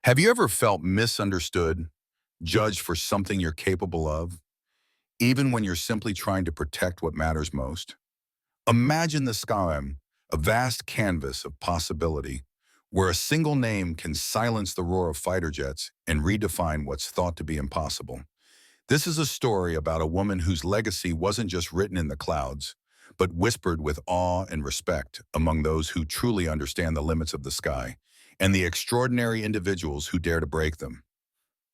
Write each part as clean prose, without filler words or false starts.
Have you ever felt misunderstood, judged for something you're capable of, even when you're simply trying to protect what matters most? Imagine the sky, a vast canvas of possibility, where a single name can silence the roar of fighter jets and redefine what's thought to be impossible. This is a story about a woman whose legacy wasn't just written in the clouds, but whispered with awe and respect among those who truly understand the limits of the sky and the extraordinary individuals who dare to break them.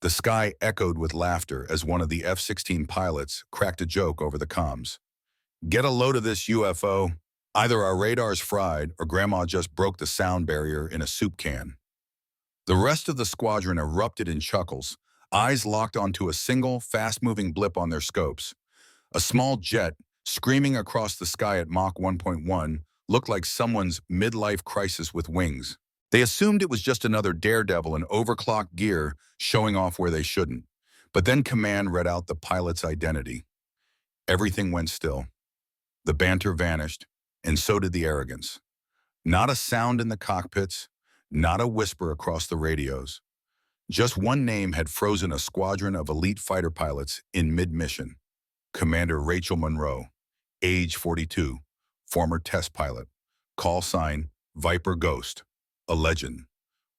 The sky echoed with laughter as one of the F-16 pilots cracked a joke over the comms. "Get a load of this UFO. Either our radar's fried or Grandma just broke the sound barrier in a soup can." The rest of the squadron erupted in chuckles, eyes locked onto a single, fast-moving blip on their scopes. A small jet, screaming across the sky at Mach 1.1, looked like someone's midlife crisis with wings. They assumed it was just another daredevil in overclocked gear showing off where they shouldn't. But then command read out the pilot's identity. Everything went still. The banter vanished, and so did the arrogance. Not a sound in the cockpits, not a whisper across the radios. Just one name had frozen a squadron of elite fighter pilots in mid-mission. Commander Rachel Monroe, age 42, former test pilot, call sign Viper Ghost, a legend.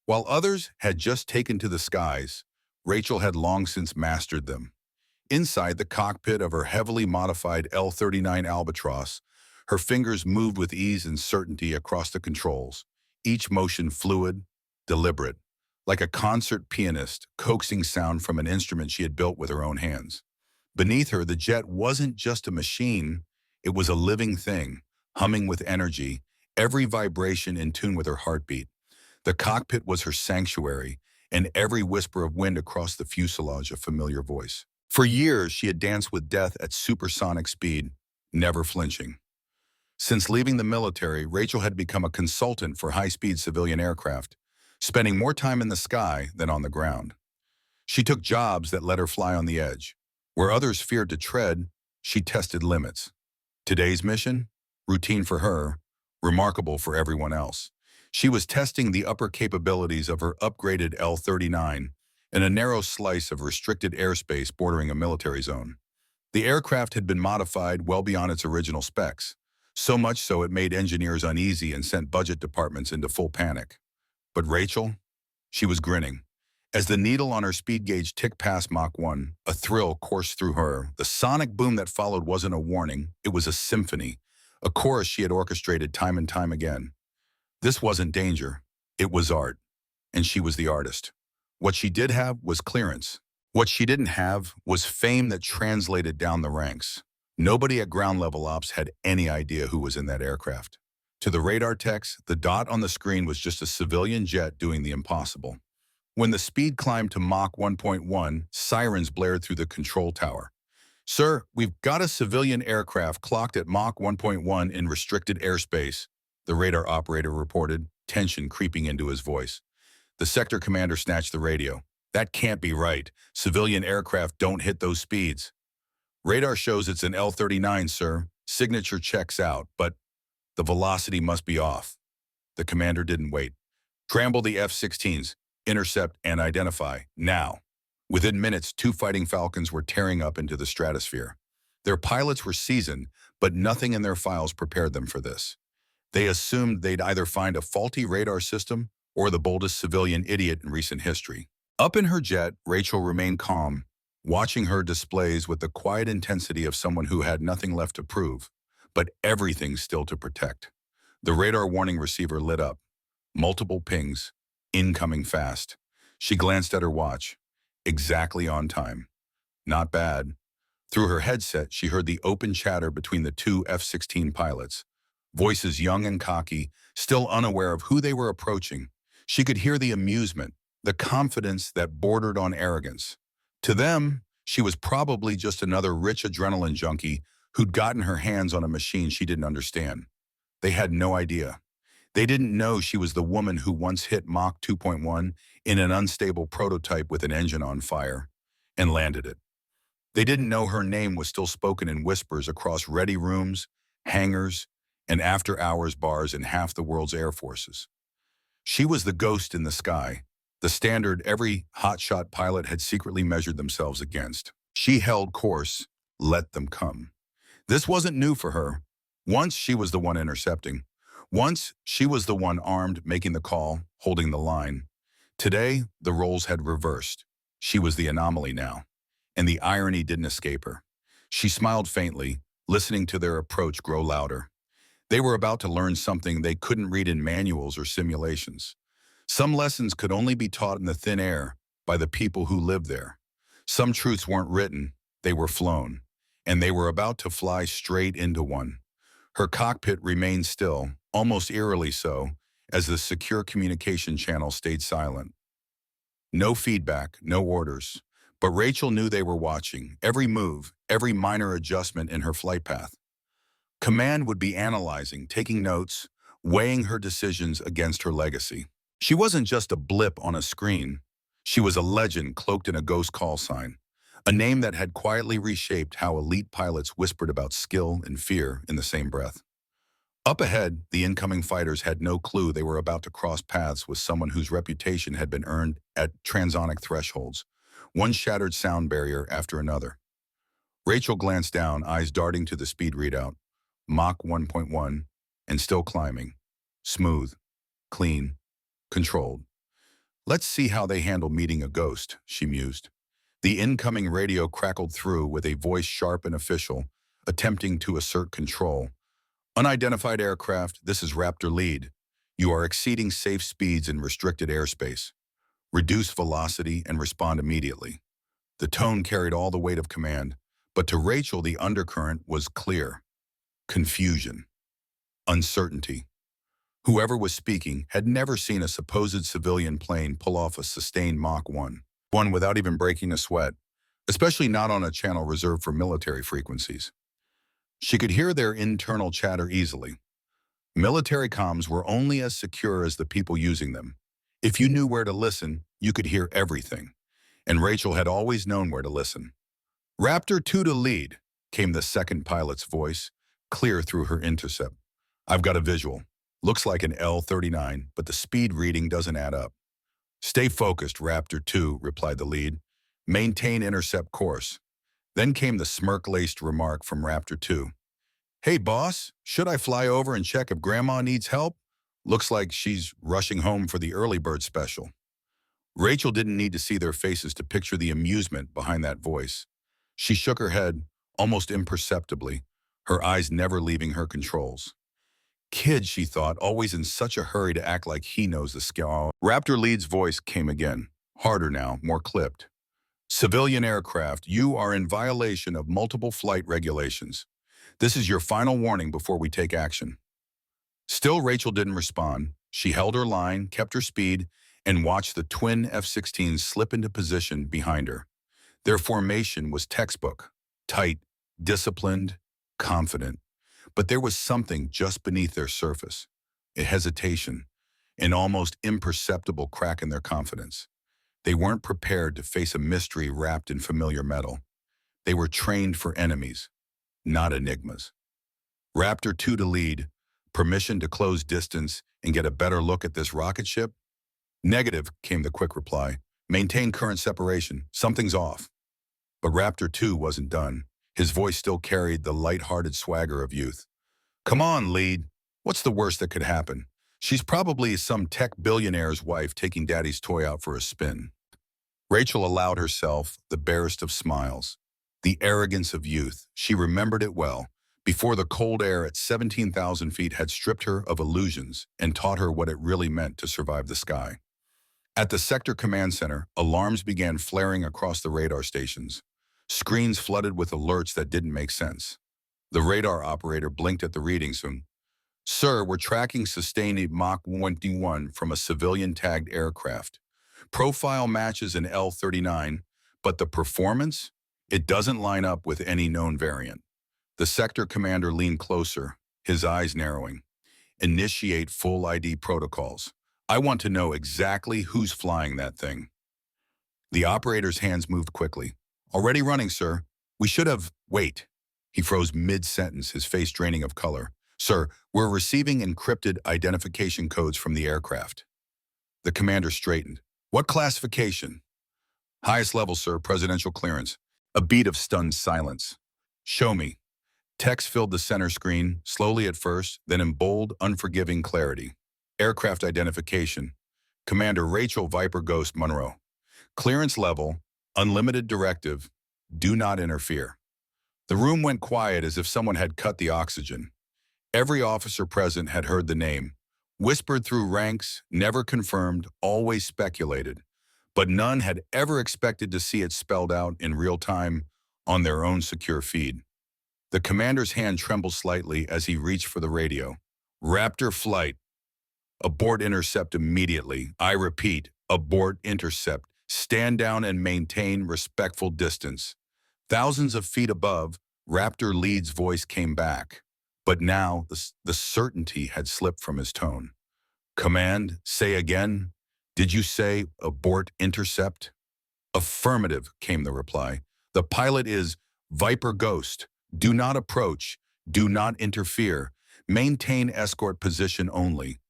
While others had just taken to the skies, Rachel had long since mastered them. Inside the cockpit of her heavily modified L-39 Albatross, her fingers moved with ease and certainty across the controls, each motion fluid, deliberate, like a concert pianist coaxing sound from an instrument she had built with her own hands. Beneath her, the jet wasn't just a machine, it was a living thing, humming with energy, every vibration in tune with her heartbeat. The cockpit was her sanctuary, and every whisper of wind across the fuselage a familiar voice. For years, she had danced with death at supersonic speed, never flinching. Since leaving the military, Rachel had become a consultant for high-speed civilian aircraft, spending more time in the sky than on the ground. She took jobs that let her fly on the edge. Where others feared to tread, she tested limits. Today's mission? Routine for her, remarkable for everyone else. She was testing the upper capabilities of her upgraded L-39 in a narrow slice of restricted airspace bordering a military zone. The aircraft had been modified well beyond its original specs, so much so it made engineers uneasy and sent budget departments into full panic. But Rachel? She was grinning. As the needle on her speed gauge ticked past Mach 1, a thrill coursed through her. The sonic boom that followed wasn't a warning, it was a symphony, a chorus she had orchestrated time and time again. This wasn't danger, it was art, and she was the artist. What she did have was clearance. What she didn't have was fame that translated down the ranks. Nobody at ground level ops had any idea who was in that aircraft. To the radar techs, the dot on the screen was just a civilian jet doing the impossible. When the speed climbed to Mach 1.1, sirens blared through the control tower. "Sir, we've got a civilian aircraft clocked at Mach 1.1 in restricted airspace," the radar operator reported, tension creeping into his voice. The sector commander snatched the radio. "That can't be right. Civilian aircraft don't hit those speeds." "Radar shows it's an L-39, sir. Signature checks out, but the velocity must be off." The commander didn't wait. "Scramble the F-16s. Intercept and identify, now." Within minutes, two fighting Falcons were tearing up into the stratosphere. Their pilots were seasoned, but nothing in their files prepared them for this. They assumed they'd either find a faulty radar system or the boldest civilian idiot in recent history. Up in her jet, Rachel remained calm, watching her displays with the quiet intensity of someone who had nothing left to prove, but everything still to protect. The radar warning receiver lit up. Multiple pings. Incoming fast. She glanced at her watch. Exactly on time. Not bad. Through her headset, she heard the open chatter between the two F-16 pilots. Voices young and cocky, still unaware of who they were approaching. She could hear the amusement, the confidence that bordered on arrogance. To them, she was probably just another rich adrenaline junkie who'd gotten her hands on a machine she didn't understand. They had no idea. They didn't know she was the woman who once hit Mach 2.1 in an unstable prototype with an engine on fire and landed it. They didn't know her name was still spoken in whispers across ready rooms, hangars, and after-hours bars in half the world's air forces. She was the ghost in the sky, The standard every hotshot pilot had secretly measured themselves against. She held course, let them come. This wasn't new for her. Once she was the one intercepting. Once she was the one armed, making the call, holding the line. Today, the roles had reversed. She was the anomaly now, and the irony didn't escape her. She smiled faintly, listening to their approach grow louder. They were about to learn something they couldn't read in manuals or simulations. Some lessons could only be taught in the thin air by the people who lived there. Some truths weren't written, they were flown, and they were about to fly straight into one. Her cockpit remained still, almost eerily so, as the secure communication channel stayed silent. No feedback, no orders. But Rachel knew they were watching, every move, every minor adjustment in her flight path. Command would be analyzing, taking notes, weighing her decisions against her legacy. She wasn't just a blip on a screen. She was a legend cloaked in a ghost call sign, a name that had quietly reshaped how elite pilots whispered about skill and fear in the same breath. Up ahead, the incoming fighters had no clue they were about to cross paths with someone whose reputation had been earned at transonic thresholds, one shattered sound barrier after another. Rachel glanced down, eyes darting to the speed readout. Mach 1.1, and still climbing. Smooth, clean, controlled. Let's see how they handle meeting a ghost, she mused. The incoming radio crackled through with a voice sharp and official, attempting to assert control. Unidentified aircraft, this is Raptor Lead. You are exceeding safe speeds in restricted airspace. Reduce velocity and respond immediately. The tone carried all the weight of command, but to Rachel the undercurrent was clear. Confusion. Uncertainty. Whoever was speaking had never seen a supposed civilian plane pull off a sustained Mach 1 without even breaking a sweat, especially not on a channel reserved for military frequencies. She could hear their internal chatter easily. Military comms were only as secure as the people using them. If you knew where to listen, you could hear everything. And Rachel had always known where to listen. Raptor 2 to lead, came the second pilot's voice, clear through her intercept. I've got a visual. Looks like an L-39, but the speed reading doesn't add up. Stay focused, Raptor 2, replied the lead. Maintain intercept course. Then came the smirk-laced remark from Raptor 2. Hey, boss, should I fly over and check if Grandma needs help? Looks like she's rushing home for the early bird special. Rachel didn't need to see their faces to picture the amusement behind that voice. She shook her head, almost imperceptibly, her eyes never leaving her controls. Kid, she thought, always in such a hurry to act like he knows the skill. Raptor Lead's voice came again, harder now, more clipped. Civilian aircraft, you are in violation of multiple flight regulations. This is your final warning before we take action. Still, Rachel didn't respond. She held her line, kept her speed, and watched the twin F-16s slip into position behind her. Their formation was textbook, tight, disciplined, confident. But there was something just beneath their surface, a hesitation, an almost imperceptible crack in their confidence. They weren't prepared to face a mystery wrapped in familiar metal. They were trained for enemies, not enigmas. Raptor 2 to lead, permission to close distance and get a better look at this rocket ship? Negative, came the quick reply. Maintain current separation, something's off. But Raptor 2 wasn't done. His voice still carried the light-hearted swagger of youth. Come on, lead. What's the worst that could happen? She's probably some tech billionaire's wife taking daddy's toy out for a spin. Rachel allowed herself the barest of smiles. The arrogance of youth, she remembered it well, before the cold air at 17,000 feet had stripped her of illusions and taught her what it really meant to survive the sky. At the sector command center, alarms began flaring across the radar stations. Screens flooded with alerts that didn't make sense. The radar operator blinked at the readings and, Sir, we're tracking sustained Mach 1 from a civilian-tagged aircraft. Profile matches an L-39, but the performance? It doesn't line up with any known variant. The sector commander leaned closer, his eyes narrowing. Initiate full ID protocols. I want to know exactly who's flying that thing. The operator's hands moved quickly. Already running, sir. We should have... Wait. He froze mid-sentence, his face draining of color. Sir, we're receiving encrypted identification codes from the aircraft. The commander straightened. What classification? Highest level, sir, presidential clearance. A beat of stunned silence. Show me. Text filled the center screen, slowly at first, then in bold, unforgiving clarity. Aircraft identification. Commander Rachel Viper Ghost Monroe. Clearance level, unlimited directive, do not interfere. The room went quiet as if someone had cut the oxygen. Every officer present had heard the name, whispered through ranks, never confirmed, always speculated, but none had ever expected to see it spelled out in real time on their own secure feed. The commander's hand trembled slightly as he reached for the radio. Raptor flight. Abort intercept immediately. I repeat, abort intercept. Stand down and maintain respectful distance. Thousands of feet above, Raptor Lead's voice came back. But now the certainty had slipped from his tone. Command, say again. Did you say abort intercept? Affirmative, came the reply. The pilot is Viper Ghost. Do not approach. Do not interfere. Maintain escort position only.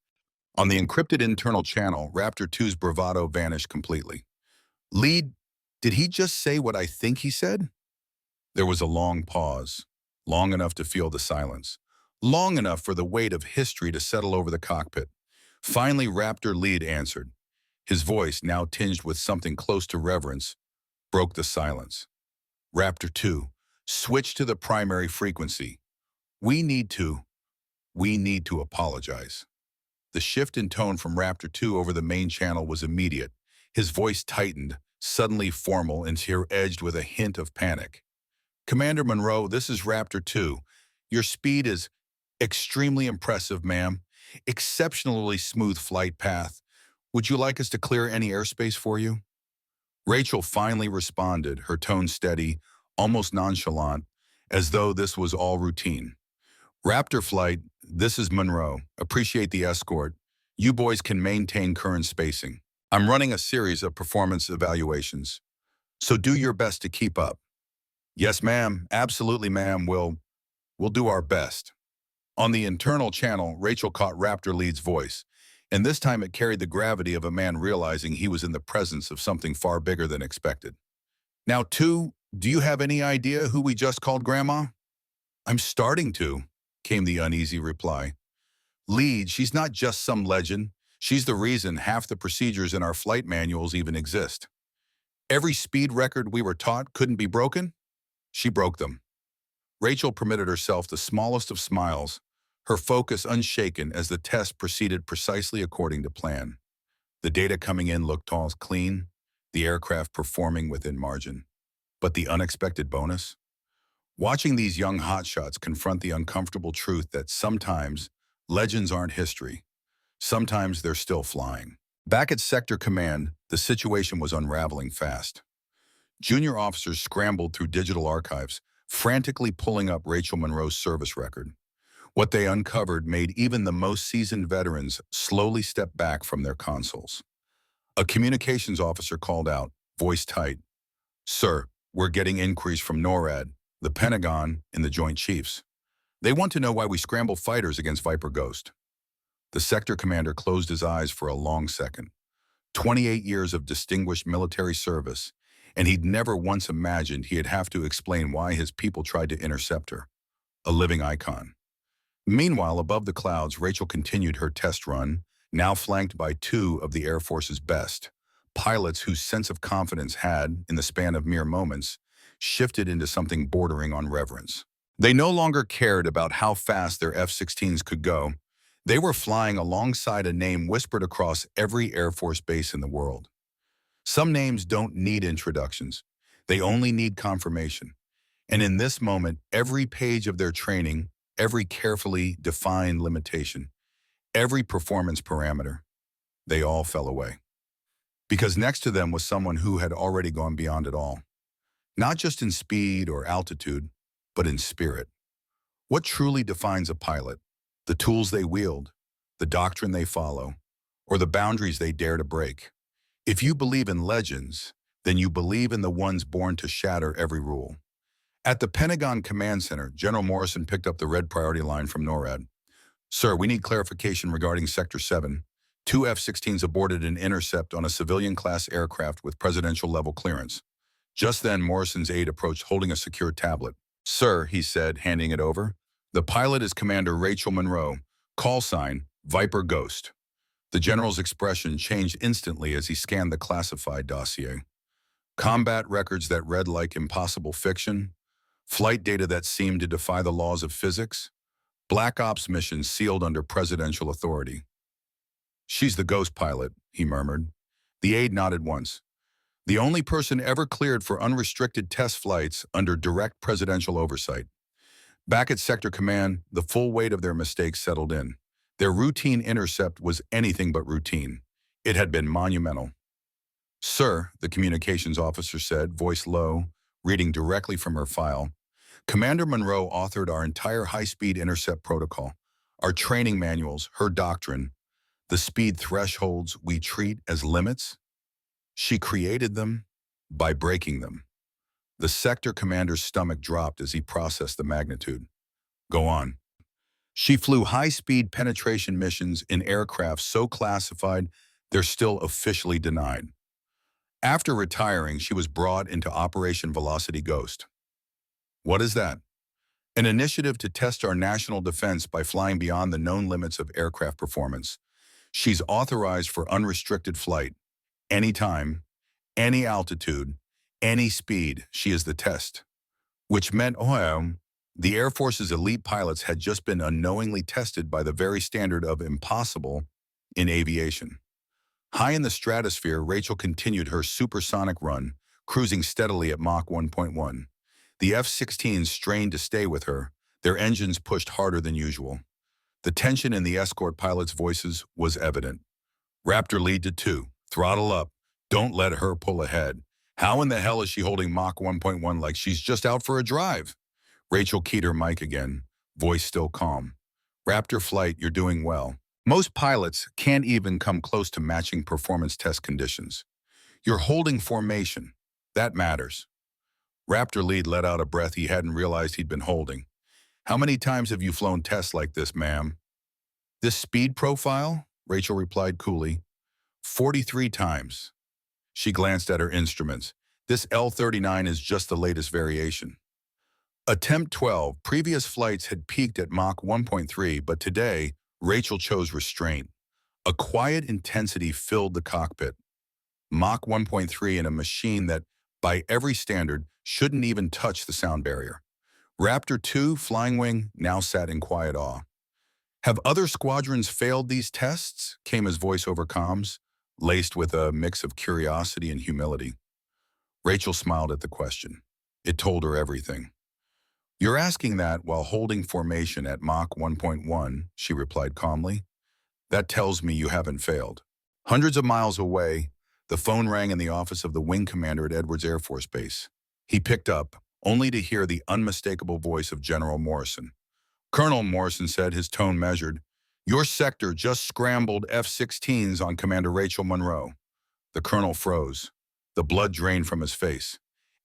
On the encrypted internal channel, Raptor 2's bravado vanished completely. Lead, did he just say what I think he said? There was a long pause, long enough to feel the silence, long enough for the weight of history to settle over the cockpit. Finally, Raptor Lead answered. His voice, now tinged with something close to reverence, broke the silence. Raptor 2, switch to the primary frequency. We need to apologize. The shift in tone from Raptor 2 over the main channel was immediate. His voice tightened, suddenly formal and tear-edged with a hint of panic. Commander Monroe, this is Raptor 2. Your speed is extremely impressive, ma'am. Exceptionally smooth flight path. Would you like us to clear any airspace for you? Rachel finally responded, her tone steady, almost nonchalant, as though this was all routine. Raptor flight, this is Monroe. Appreciate the escort. You boys can maintain current spacing. I'm running a series of performance evaluations, so do your best to keep up. Yes, ma'am. Absolutely, ma'am. We'll do our best. On the internal channel, Rachel caught Raptor Lead's voice, and this time it carried the gravity of a man realizing he was in the presence of something far bigger than expected. Now, 2, do you have any idea who we just called Grandma? I'm starting to, came the uneasy reply. Lead, she's not just some legend. She's the reason half the procedures in our flight manuals even exist. Every speed record we were taught couldn't be broken. She broke them. Rachel permitted herself the smallest of smiles, her focus unshaken as the test proceeded precisely according to plan. The data coming in looked all clean, the aircraft performing within margin. But the unexpected bonus? Watching these young hotshots confront the uncomfortable truth that sometimes legends aren't history. Sometimes they're still flying. Back at Sector Command, the situation was unraveling fast. Junior officers scrambled through digital archives, frantically pulling up Rachel Monroe's service record. What they uncovered made even the most seasoned veterans slowly step back from their consoles. A communications officer called out, voice tight, "Sir, we're getting inquiries from NORAD, the Pentagon, and the Joint Chiefs. They want to know why we scramble fighters against Viper Ghost." The sector commander closed his eyes for a long second. 28 years of distinguished military service, and he'd never once imagined he'd have to explain why his people tried to intercept her. A living icon. Meanwhile, above the clouds, Rachel continued her test run, now flanked by 2 of the Air Force's best, pilots whose sense of confidence had, in the span of mere moments, shifted into something bordering on reverence. They no longer cared about how fast their F-16s could go. They were flying alongside a name whispered across every Air Force base in the world. Some names don't need introductions. They only need confirmation. And in this moment, every page of their training, every carefully defined limitation, every performance parameter, they all fell away. Because next to them was someone who had already gone beyond it all. Not just in speed or altitude, but in spirit. What truly defines a pilot? The tools they wield, the doctrine they follow, or the boundaries they dare to break? If you believe in legends, then you believe in the ones born to shatter every rule. At the Pentagon Command Center, General Morrison picked up the red priority line from NORAD. "Sir, we need clarification regarding Sector 7. Two F-16s aborted an intercept on a civilian-class aircraft with presidential-level clearance. Just then, Morrison's aide approached holding a secure tablet. "Sir," he said, handing it over. "The pilot is Commander Rachel Monroe. Call sign, Viper Ghost." The general's expression changed instantly as he scanned the classified dossier. Combat records that read like impossible fiction, flight data that seemed to defy the laws of physics, black ops missions sealed under presidential authority. "She's the ghost pilot," he murmured. The aide nodded once. "The only person ever cleared for unrestricted test flights under direct presidential oversight." Back at Sector Command, the full weight of their mistakes settled in. Their routine intercept was anything but routine. It had been monumental. "Sir," the communications officer said, voice low, reading directly from her file, "Commander Monroe authored our entire high-speed intercept protocol, our training manuals, her doctrine, the speed thresholds we treat as limits. She created them by breaking them." The sector commander's stomach dropped as he processed the magnitude. "Go on." "She flew high-speed penetration missions in aircraft so classified they're still officially denied. After retiring, she was brought into Operation Velocity Ghost." "What is that?" "An initiative to test our national defense by flying beyond the known limits of aircraft performance. She's authorized for unrestricted flight. Anytime, any altitude, any speed, she is the test." Which meant, the Air Force's elite pilots had just been unknowingly tested by the very standard of impossible in aviation. High in the stratosphere, Rachel continued her supersonic run, cruising steadily at Mach 1.1. The F-16s strained to stay with her, their engines pushed harder than usual. The tension in the escort pilots' voices was evident. "Raptor lead to 2. Throttle up. Don't let her pull ahead. How in the hell is she holding Mach 1.1 like she's just out for a drive?" Rachel keyed her mic again, voice still calm. "Raptor flight, you're doing well. Most pilots can't even come close to matching performance test conditions. You're holding formation. That matters." Raptor lead let out a breath he hadn't realized he'd been holding. "How many times have you flown tests like this, ma'am?" "This speed profile?" Rachel replied coolly. 43 times." She glanced at her instruments. "This L-39 is just the latest variation." Attempt 12. Previous flights had peaked at Mach 1.3, but today, Rachel chose restraint. A quiet intensity filled the cockpit. Mach 1.3 in a machine that, by every standard, shouldn't even touch the sound barrier. Raptor 2 Flying Wing now sat in quiet awe. "Have other squadrons failed these tests?" came his voice over comms, laced with a mix of curiosity and humility. Rachel smiled at the question. It told her everything. "You're asking that while holding formation at Mach 1.1, she replied calmly. "That tells me you haven't failed." Hundreds of miles away, the phone rang in the office of the wing commander at Edwards Air Force Base. He picked up, only to hear the unmistakable voice of General Morrison. "Colonel," Morrison said, his tone measured, "your sector just scrambled F-16s on Commander Rachel Monroe." The colonel froze. The blood drained from his face.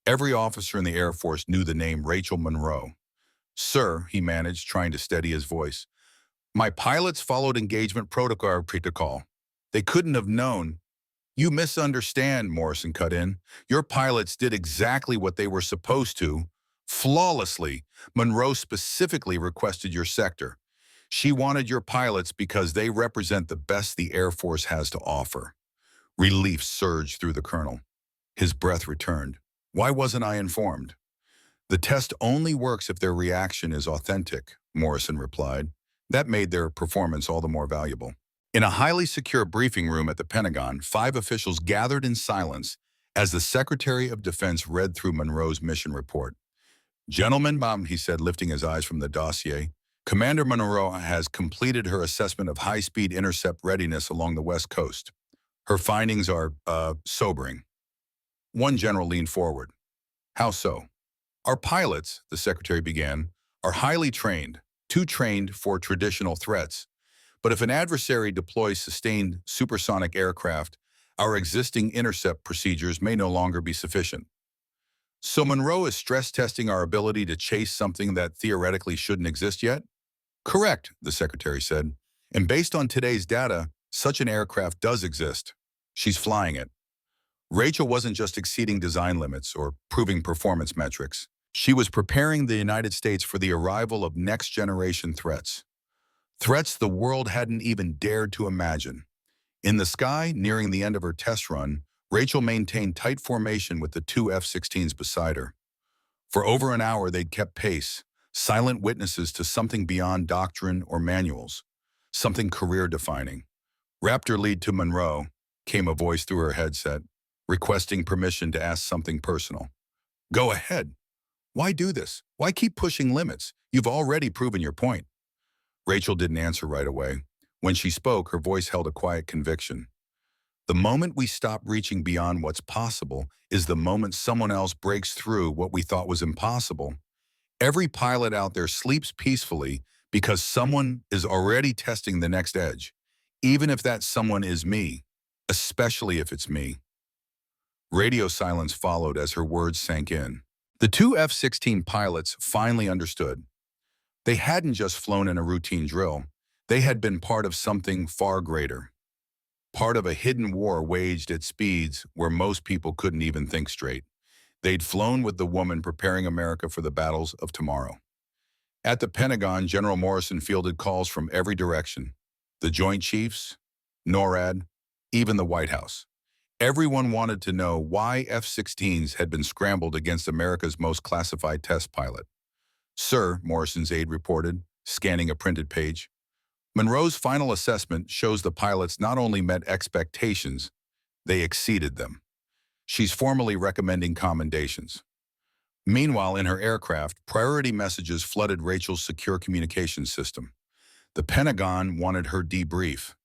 Every officer in the Air Force knew the name Rachel Monroe. "Sir," he managed, trying to steady his voice, "my pilots followed engagement protocol. They couldn't have known." "You misunderstand," Morrison cut in. "Your pilots did exactly what they were supposed to, flawlessly. Monroe specifically requested your sector. She wanted your pilots because they represent the best the Air Force has to offer." Relief surged through the colonel. His breath returned. "Why wasn't I informed?" "The test only works if their reaction is authentic," Morrison replied. That made their performance all the more valuable. In a highly secure briefing room at the Pentagon, 5 officials gathered in silence as the Secretary of Defense read through Monroe's mission report. "Gentlemen," he said, lifting his eyes from the dossier, "Commander Monroe has completed her assessment of high-speed intercept readiness along the West Coast. Her findings are, sobering." One general leaned forward. "How so?" "Our pilots," the Secretary began, "are highly trained, too trained for traditional threats. But if an adversary deploys sustained supersonic aircraft, our existing intercept procedures may no longer be sufficient." "So Monroe is stress testing our ability to chase something that theoretically shouldn't exist yet?" "Correct," the Secretary said. "And based on today's data, such an aircraft does exist. She's flying it. Rachel wasn't just exceeding design limits or proving performance metrics. She was preparing the United States for the arrival of next-generation threats. Threats the world hadn't even dared to imagine. In the sky, nearing the end of her test run, Rachel maintained tight formation with the two F-16s beside her. For over an hour, they'd kept pace, silent witnesses to something beyond doctrine or manuals, something career-defining. Raptor lead to Monroe, came a voice through her headset, requesting permission to ask something personal. Go ahead. Why do this? Why keep pushing limits? You've already proven your point. Rachel didn't answer right away. When she spoke, her voice held a quiet conviction. The moment we stop reaching beyond what's possible is the moment someone else breaks through what we thought was impossible. Every pilot out there sleeps peacefully because someone is already testing the next edge, even if that someone is me, especially if it's me. Radio silence followed as her words sank in. The two F-16 pilots finally understood. They hadn't just flown in a routine drill. They had been part of something far greater. Part of a hidden war waged at speeds where most people couldn't even think straight. They'd flown with the woman preparing America for the battles of tomorrow. At the Pentagon, General Morrison fielded calls from every direction. The Joint Chiefs, NORAD, even the White House. Everyone wanted to know why F-16s had been scrambled against America's most classified test pilot. Sir, Morrison's aide reported, scanning a printed page. Monroe's final assessment shows the pilots not only met expectations, they exceeded them. She's formally recommending commendations. Meanwhile, in her aircraft, priority messages flooded Rachel's secure communications system. The Pentagon wanted her debrief.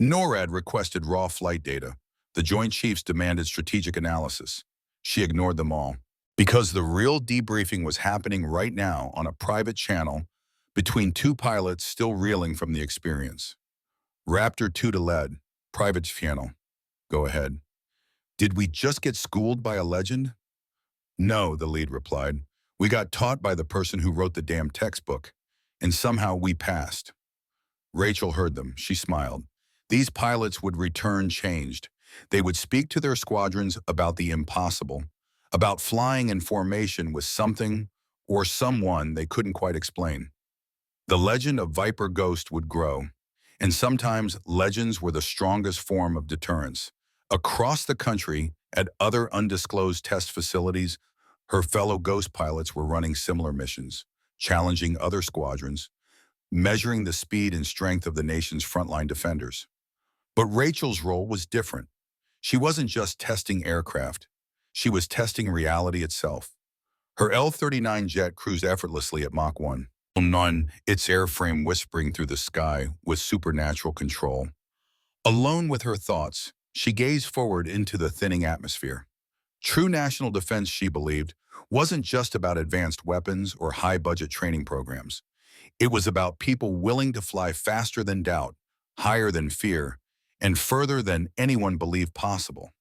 NORAD requested raw flight data. The Joint Chiefs demanded strategic analysis. She ignored them all. Because the real debriefing was happening right now on a private channel between two pilots still reeling from the experience. Raptor 2 to lead, private channel. Go ahead. Did we just get schooled by a legend? No, the lead replied. We got taught by the person who wrote the damn textbook, and somehow we passed. Rachel heard them. She smiled. These pilots would return changed. They would speak to their squadrons about the impossible, about flying in formation with something or someone they couldn't quite explain. The legend of Viper Ghost would grow, and sometimes legends were the strongest form of deterrence. Across the country, at other undisclosed test facilities, her fellow Ghost pilots were running similar missions, challenging other squadrons, measuring the speed and strength of the nation's frontline defenders. But Rachel's role was different. She wasn't just testing aircraft. She was testing reality itself. Her L-39 jet cruised effortlessly at Mach 1. Its airframe whispering through the sky with supernatural control. Alone with her thoughts, she gazed forward into the thinning atmosphere. True national defense, she believed, wasn't just about advanced weapons or high-budget training programs. It was about people willing to fly faster than doubt, higher than fear, and further than anyone believed possible.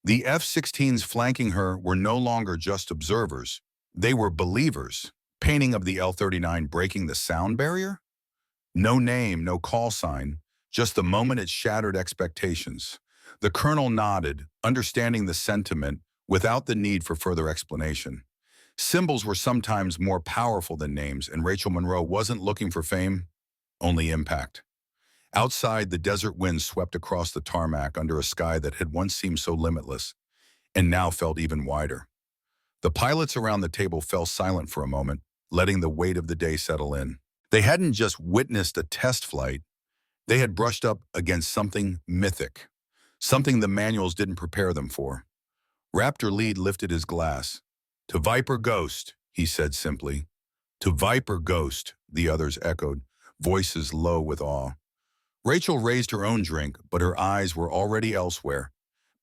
The F-16s flanking her were no longer just observers. They were believers. Painting of the L-39 breaking the sound barrier? No name, no call sign, just the moment it shattered expectations. The colonel nodded, understanding the sentiment without the need for further explanation. Symbols were sometimes more powerful than names, and Rachel Monroe wasn't looking for fame, only impact. Outside, the desert wind swept across the tarmac under a sky that had once seemed so limitless, and now felt even wider. The pilots around the table fell silent for a moment, letting the weight of the day settle in. They hadn't just witnessed a test flight, they had brushed up against something mythic, something the manuals didn't prepare them for. Raptor Lead lifted his glass. "To Viper Ghost," he said simply. "To Viper Ghost," the others echoed, voices low with awe. Rachel raised her own drink, but her eyes were already elsewhere,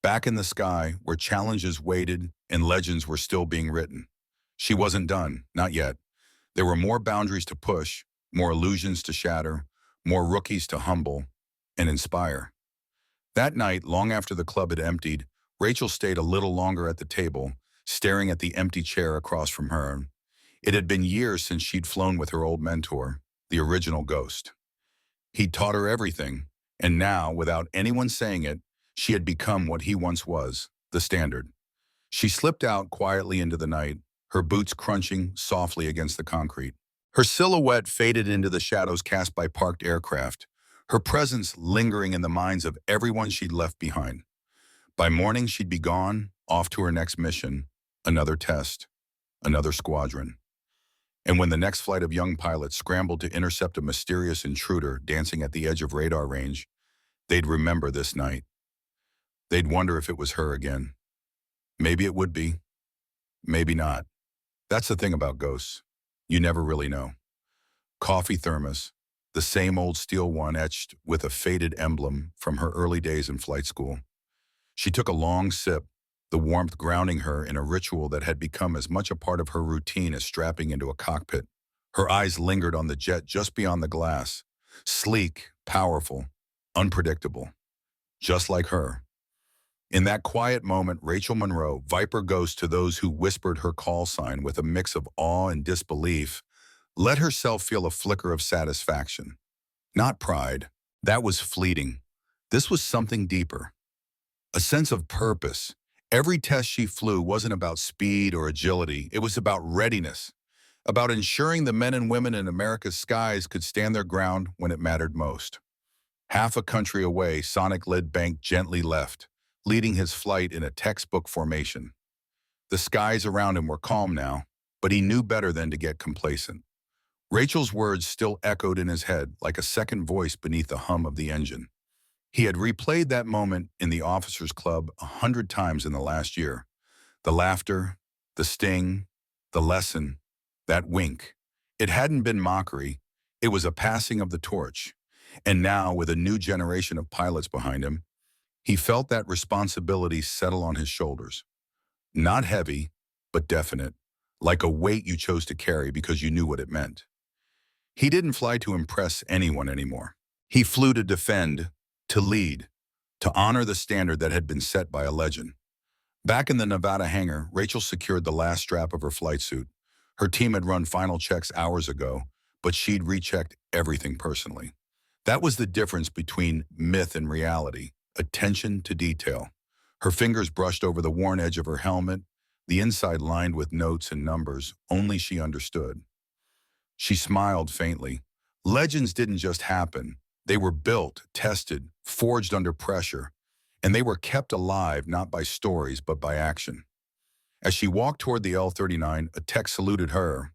back in the sky where challenges waited and legends were still being written. She wasn't done, not yet. There were more boundaries to push, more illusions to shatter, more rookies to humble and inspire. That night, long after the club had emptied, Rachel stayed a little longer at the table, staring at the empty chair across from her. It had been years since she'd flown with her old mentor, the original Ghost. He'd taught her everything, And now, without anyone saying it, she had become what he once was, the standard. She slipped out quietly into the night, her boots crunching softly against the concrete. Her silhouette faded into the shadows cast by parked aircraft, her presence lingering in the minds of everyone she'd left behind. By morning, she'd be gone, off to her next mission, another test, another squadron. And when the next flight of young pilots scrambled to intercept a mysterious intruder dancing at the edge of radar range, they'd remember this night. They'd wonder if it was her again. Maybe it would be, maybe not. That's the thing about ghosts. You never really know. Coffee thermos, the same old steel one etched with a faded emblem from her early days in flight school. She took a long sip, the warmth grounding her in a ritual that had become as much a part of her routine as strapping into a cockpit. Her eyes lingered on the jet just beyond the glass, sleek, powerful, unpredictable, just like her. In that quiet moment, Rachel Monroe, Viper Ghost to those who whispered her call sign with a mix of awe and disbelief, let herself feel a flicker of satisfaction. Not pride. That was fleeting. This was something deeper. A sense of purpose. Every test she flew wasn't about speed or agility. It was about readiness, about ensuring the men and women in America's skies could stand their ground when it mattered most. Half a country away, Sonic-led Bank gently left, leading his flight in a textbook formation. The skies around him were calm now, but he knew better than to get complacent. Rachel's words still echoed in his head like a second voice beneath the hum of the engine. He had replayed that moment in the officers' club 100 times in the last year. The laughter, the sting, the lesson, that wink. It hadn't been mockery. It was a passing of the torch. And now, with a new generation of pilots behind him, he felt that responsibility settle on his shoulders. Not heavy, but definite, like a weight you chose to carry because you knew what it meant. He didn't fly to impress anyone anymore. He flew to defend, to lead, to honor the standard that had been set by a legend. Back in the Nevada hangar, Rachel secured the last strap of her flight suit. Her team had run final checks hours ago, but she'd rechecked everything personally. That was the difference between myth and reality, attention to detail. Her fingers brushed over the worn edge of her helmet, the inside lined with notes and numbers only she understood. She smiled faintly. Legends didn't just happen. They were built, tested, forged under pressure, and they were kept alive not by stories but by action. As she walked toward the L-39, a tech saluted her.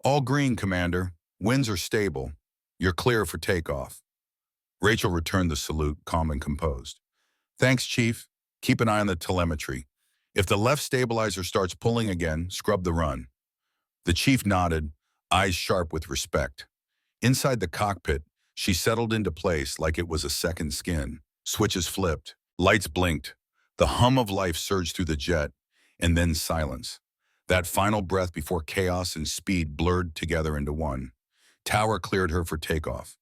"All green, Commander. Winds are stable. You're clear for takeoff." Rachel returned the salute, calm and composed. "Thanks, Chief. Keep an eye on the telemetry. If the left stabilizer starts pulling again, scrub the run." The Chief nodded, eyes sharp with respect. Inside the cockpit, she settled into place like it was a second skin. Switches flipped, lights blinked. The hum of life surged through the jet, and then silence. That final breath before chaos and speed blurred together into one. Tower cleared her for takeoff.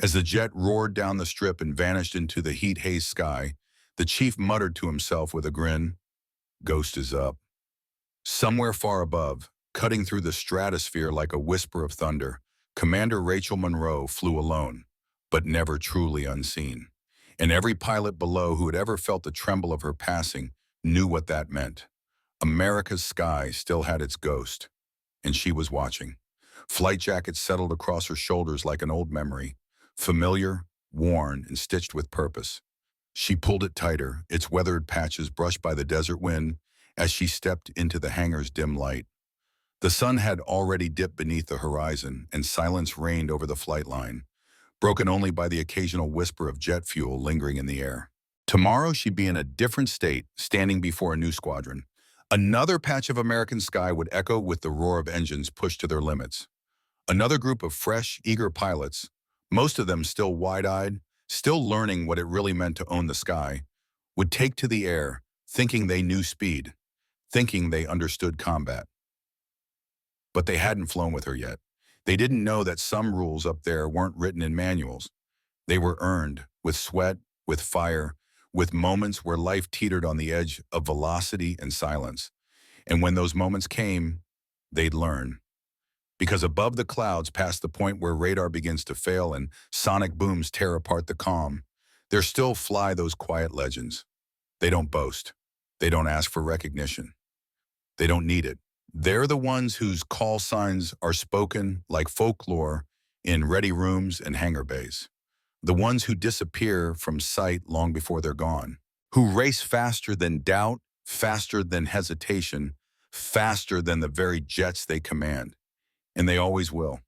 As the jet roared down the strip and vanished into the heat-hazed sky, the Chief muttered to himself with a grin, "Ghost is up." Somewhere far above, cutting through the stratosphere like a whisper of thunder, Commander Rachel Monroe flew alone, but never truly unseen. And every pilot below who had ever felt the tremble of her passing knew what that meant. America's sky still had its ghost, and she was watching. Flight jackets settled across her shoulders like an old memory, familiar, worn, and stitched with purpose. She pulled it tighter, its weathered patches brushed by the desert wind as she stepped into the hangar's dim light. The sun had already dipped beneath the horizon, and silence reigned over the flight line, broken only by the occasional whisper of jet fuel lingering in the air. Tomorrow she'd be in a different state, standing before a new squadron. Another patch of American sky would echo with the roar of engines pushed to their limits. Another group of fresh, eager pilots, most of them still wide-eyed, still learning what it really meant to own the sky, would take to the air, thinking they knew speed, thinking they understood combat. But they hadn't flown with her yet. They didn't know that some rules up there weren't written in manuals. They were earned, with sweat, with fire, with moments where life teetered on the edge of velocity and silence. And when those moments came, they'd learn. Because above the clouds, past the point where radar begins to fail and sonic booms tear apart the calm, there still fly those quiet legends. They don't boast. They don't ask for recognition. They don't need it. They're the ones whose call signs are spoken like folklore in ready rooms and hangar bays. The ones who disappear from sight long before they're gone. Who race faster than doubt, faster than hesitation, faster than the very jets they command. And they always will.